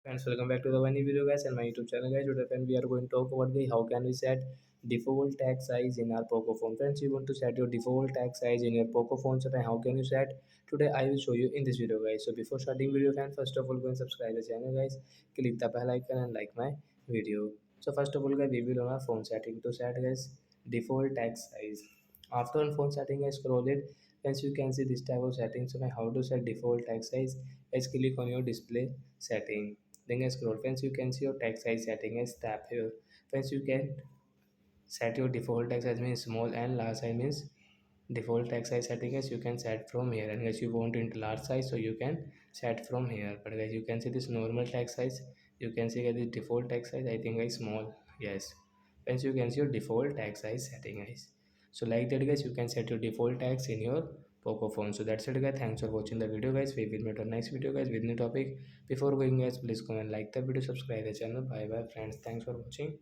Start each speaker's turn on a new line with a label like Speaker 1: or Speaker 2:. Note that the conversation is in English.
Speaker 1: Friends, welcome back to the one video guys and my YouTube channel guys. Today friend, we are going to talk about the how can we set default text size in our Poco phone. Friends, you want to set your default text size in your Poco phone, so then how can you set? Today I will show you in this video guys. So before starting video friend, first of all go and subscribe the channel guys. Click the bell icon and like my video. So first of all guys, we will on our phone setting to set guys default text size. After on phone setting I scroll it. Friends, you can see this type of settings. So how to set default text size? Let's click on your display setting, then scroll. Friends, you can see your text size setting as tap here. Friends, you can set your default text size means small and large size means default text size setting as you can set from here, and guys you want into large size so you can set from here. But guys you can see this normal text size, you can see guys the default text size I think is small. Yes, friends, you can see your default text size setting guys. So like that guys, you can set your default text in your Poco phone. So that's it guys, thanks for watching the video guys. We will meet on next video guys with new topic. Before going guys, please comment, like the video, subscribe the channel. Bye bye friends, thanks for watching.